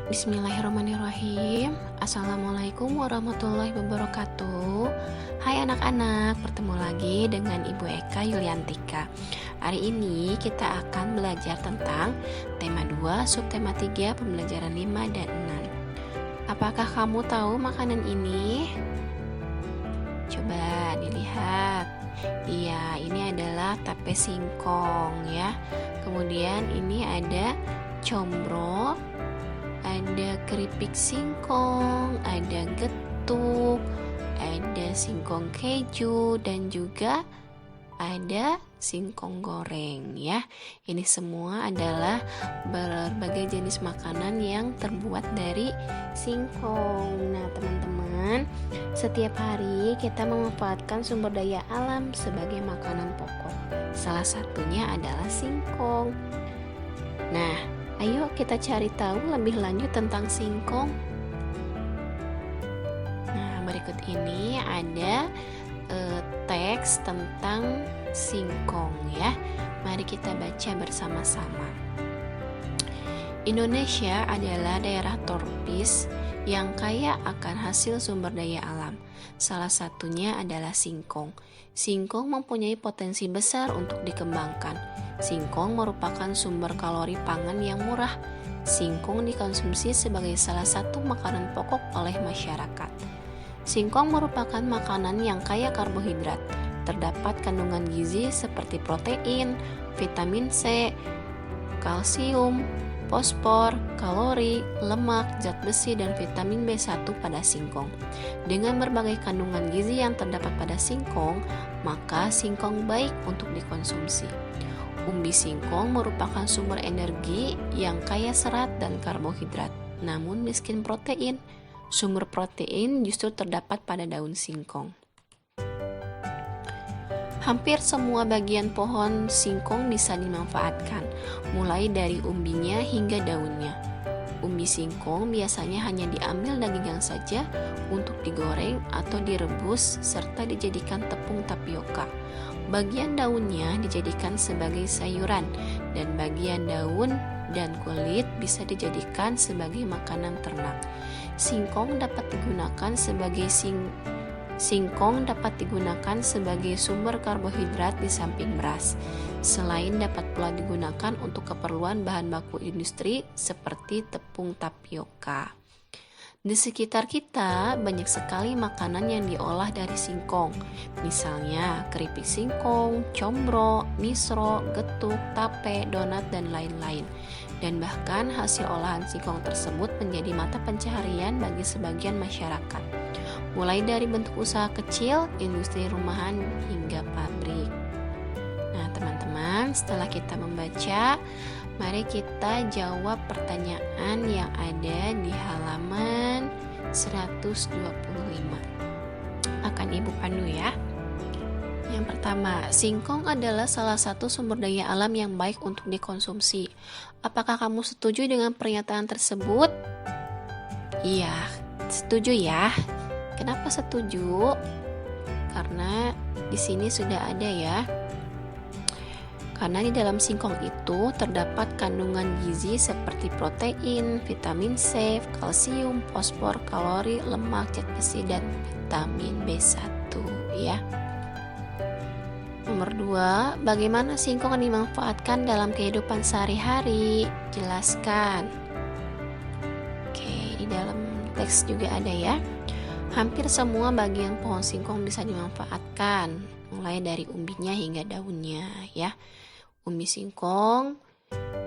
Bismillahirrahmanirrahim. Assalamualaikum warahmatullahi wabarakatuh. Hai anak-anak, bertemu lagi dengan Ibu Eka Yuliantika. Hari ini kita akan belajar tentang tema 2, subtema 3, pembelajaran 5 dan 6. Apakah kamu tahu makanan ini? Coba dilihat. Iya, ini adalah tape singkong ya. Kemudian ini ada combro, ada keripik singkong, ada getuk, ada singkong keju, dan juga ada singkong goreng ya. Ini semua adalah berbagai jenis makanan yang terbuat dari singkong. Nah, teman-teman, setiap hari kita memanfaatkan sumber daya alam sebagai makanan pokok. Salah satunya adalah singkong. Nah, ayo kita cari tahu lebih lanjut tentang singkong. Nah, berikut ini ada teks tentang singkong ya. Mari kita baca bersama-sama. Indonesia adalah daerah tropis yang kaya akan hasil sumber daya alam. Salah satunya adalah singkong. Singkong mempunyai potensi besar untuk dikembangkan. Singkong merupakan sumber kalori pangan yang murah. Singkong dikonsumsi sebagai salah satu makanan pokok oleh masyarakat. Singkong merupakan makanan yang kaya karbohidrat. Terdapat kandungan gizi seperti protein, vitamin C, kalsium, fosfor, kalori, lemak, zat besi, dan vitamin B1 pada singkong. Dengan berbagai kandungan gizi yang terdapat pada singkong, maka singkong baik untuk dikonsumsi. Umbi singkong merupakan sumber energi yang kaya serat dan karbohidrat, namun miskin protein. Sumber protein justru terdapat pada daun singkong. Hampir semua bagian pohon singkong bisa dimanfaatkan, mulai dari umbinya hingga daunnya. Umbi singkong biasanya hanya diambil dagingnya saja untuk digoreng atau direbus serta dijadikan tepung tapioka. Bagian daunnya dijadikan sebagai sayuran dan bagian daun dan kulit bisa dijadikan sebagai makanan ternak. Singkong dapat digunakan sebagai sumber karbohidrat di samping beras. Selain dapat pula digunakan untuk keperluan bahan baku industri seperti tepung tapioka. Di sekitar kita banyak sekali makanan yang diolah dari singkong. Misalnya keripik singkong, combro, misro, getuk, tape, donat, dan lain-lain. Dan bahkan hasil olahan singkong tersebut menjadi mata pencaharian bagi sebagian masyarakat. Mulai dari bentuk usaha kecil, industri rumahan, hingga pabrik. Nah, teman-teman, setelah kita membaca, mari kita jawab pertanyaan yang ada di halaman 125. Akan Ibu pandu ya. Yang pertama, singkong adalah salah satu sumber daya alam yang baik untuk dikonsumsi. Apakah kamu setuju dengan pernyataan tersebut? Iya, setuju ya. Kenapa setuju? Karena di sini sudah ada ya. Karena di dalam singkong itu terdapat kandungan gizi seperti protein, vitamin C, kalsium, fosfor, kalori, lemak, zat besi, dan vitamin B1 ya. Nomor 2, bagaimana singkong dimanfaatkan dalam kehidupan sehari-hari? Jelaskan. Oke, di dalam teks juga ada ya. Hampir semua bagian pohon singkong bisa dimanfaatkan, mulai dari umbinya hingga daunnya ya. Umbi singkong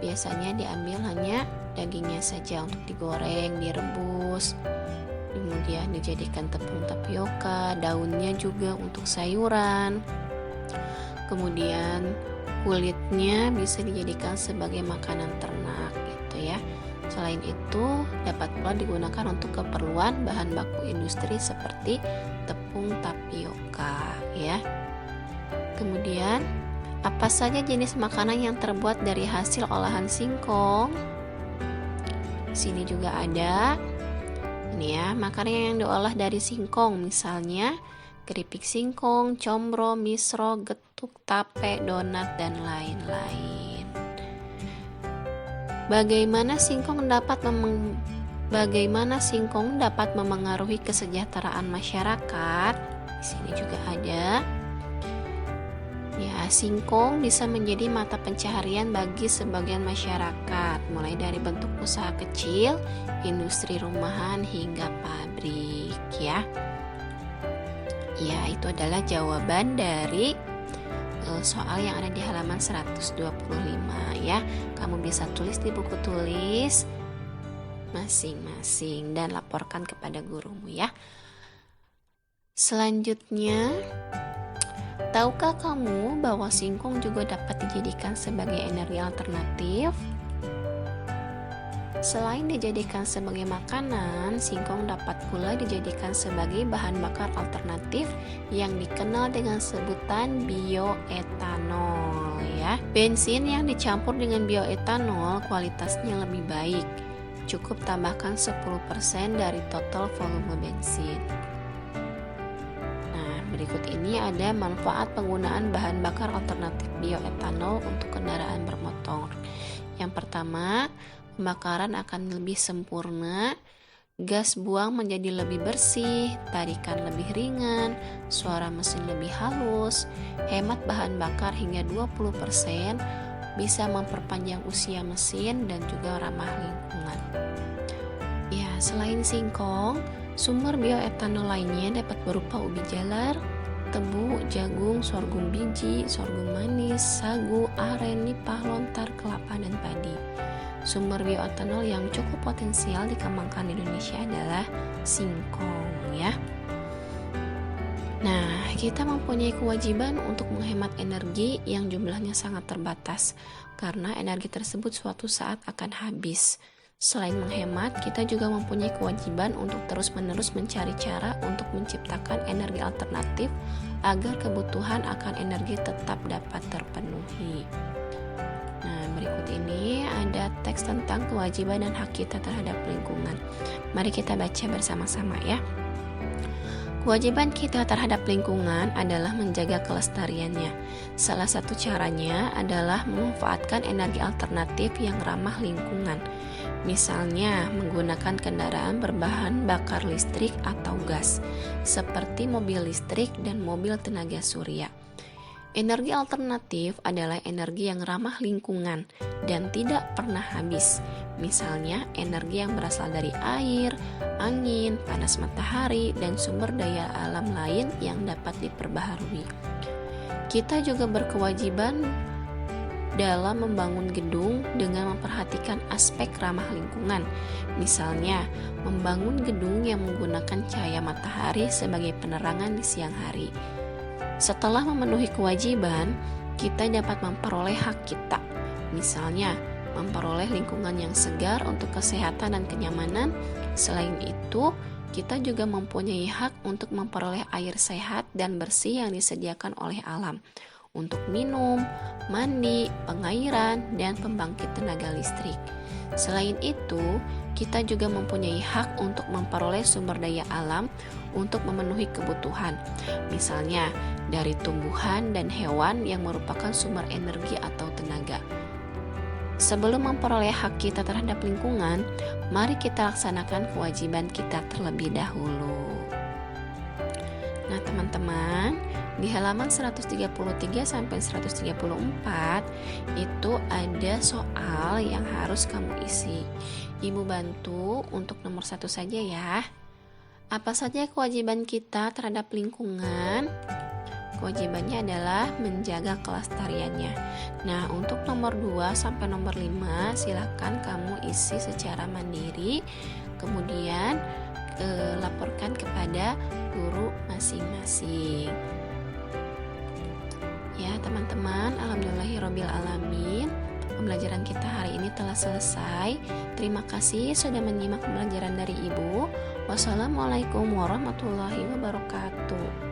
biasanya diambil hanya dagingnya saja untuk digoreng, direbus, kemudian dijadikan tepung tapioka, daunnya juga untuk sayuran. Kemudian kulitnya bisa dijadikan sebagai makanan ternak gitu ya. Selain itu dapat pula digunakan untuk keperluan bahan baku industri seperti tepung tapioka ya. Kemudian apa saja jenis makanan yang terbuat dari hasil olahan singkong? Sini juga ada. Ini ya, makanan yang diolah dari singkong, misalnya keripik singkong, combro, misro, getuk, tape, donat, dan lain-lain. Bagaimana singkong dapat Bagaimana singkong dapat memengaruhi kesejahteraan masyarakat? Di sini juga ada. Ya, singkong bisa menjadi mata pencaharian bagi sebagian masyarakat, mulai dari bentuk usaha kecil, industri rumahan hingga pabrik, ya. Ya, itu adalah jawaban dari soal yang ada di halaman 125 ya. Kamu bisa tulis di buku tulis masing-masing dan laporkan kepada gurumu ya. Selanjutnya, tahukah kamu bahwa singkong juga dapat dijadikan sebagai energi alternatif? Selain dijadikan sebagai makanan, singkong dapat pula dijadikan sebagai bahan bakar alternatif yang dikenal dengan sebutan bioetanol ya. Bensin yang dicampur dengan bioetanol kualitasnya lebih baik. Cukup tambahkan 10% dari total volume bensin. Nah, berikut ini ada manfaat penggunaan bahan bakar alternatif bioetanol untuk kendaraan bermotor. Yang pertama, pembakaran akan lebih sempurna, gas buang menjadi lebih bersih, tarikan lebih ringan, suara mesin lebih halus, hemat bahan bakar hingga 20%, bisa memperpanjang usia mesin dan juga ramah lingkungan. Ya, selain singkong, sumber bioetanol lainnya dapat berupa ubi jalar, tebu, jagung, sorghum biji, sorghum manis, sagu, aren, nipah, lontar, kelapa, dan padi. Sumber bioetanol yang cukup potensial dikembangkan di Indonesia adalah singkong ya. Nah, kita mempunyai kewajiban untuk menghemat energi yang jumlahnya sangat terbatas karena energi tersebut suatu saat akan habis. Selain menghemat, kita juga mempunyai kewajiban untuk terus-menerus mencari cara untuk menciptakan energi alternatif agar kebutuhan akan energi tetap dapat terpenuhi. Nah, berikut ini ada teks tentang kewajiban dan hak kita terhadap lingkungan. Mari kita baca bersama-sama ya. Kewajiban kita terhadap lingkungan adalah menjaga kelestariannya. Salah satu caranya adalah memanfaatkan energi alternatif yang ramah lingkungan. Misalnya, menggunakan kendaraan berbahan bakar listrik atau gas, seperti mobil listrik dan mobil tenaga surya. Energi alternatif adalah energi yang ramah lingkungan dan tidak pernah habis. Misalnya, energi yang berasal dari air, angin, panas matahari, dan sumber daya alam lain yang dapat diperbaharui. Kita juga berkewajiban dalam membangun gedung dengan memperhatikan aspek ramah lingkungan. Misalnya, membangun gedung yang menggunakan cahaya matahari sebagai penerangan di siang hari. Setelah memenuhi kewajiban, kita dapat memperoleh hak kita. Misalnya, memperoleh lingkungan yang segar untuk kesehatan dan kenyamanan. Selain itu, kita juga mempunyai hak untuk memperoleh air sehat dan bersih yang disediakan oleh alam untuk minum, mandi, pengairan, dan pembangkit tenaga listrik. Selain itu, kita juga mempunyai hak untuk memperoleh sumber daya alam untuk memenuhi kebutuhan. Misalnya, dari tumbuhan dan hewan yang merupakan sumber energi atau tenaga. Sebelum memperoleh hak kita terhadap lingkungan, mari kita laksanakan kewajiban kita terlebih dahulu. Nah, teman-teman, di halaman 133 sampai 134 itu ada soal yang harus kamu isi. Ibu bantu untuk nomor 1 saja ya. Apa saja kewajiban kita terhadap lingkungan? Kewajibannya adalah menjaga kelestariannya. Nah, untuk nomor 2 sampai nomor 5 silakan kamu isi secara mandiri. Kemudian laporkan kepada guru masing-masing. Ya, teman-teman, alhamdulillahirabbil alamin. Pembelajaran kita hari ini telah selesai. Terima kasih sudah menyimak pembelajaran dari Ibu. Wassalamualaikum warahmatullahi wabarakatuh.